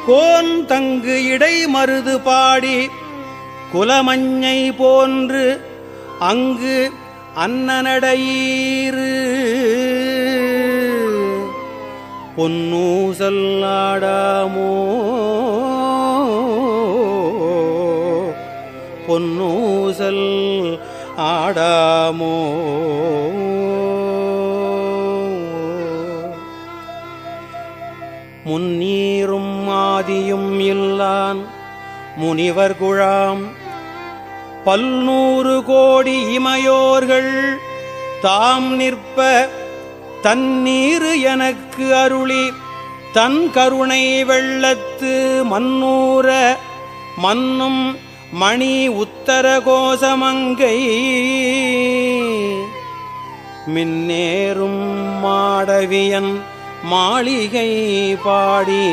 Cone தங்கு இடை மருது பாடி குலமஞ்ஞை போன்று அங்கு அன்னநடையீறு பொன்னூசல் ஆடாமோ பொன்னூசல் ஆடாமோ. முன்னீரும் ஆதியும் இல்லான் முனிவர் குழாம் 100 கோடி இமையோர்கள் தாம் நிற்ப தன்னீர் எனக்கு அருளி தன் கருணை வெள்ளத்து மன்னூர மன்னும் மணி உத்தர கோசமங்கை மின்னேறும் மாடவியன் மாளிகை பாடி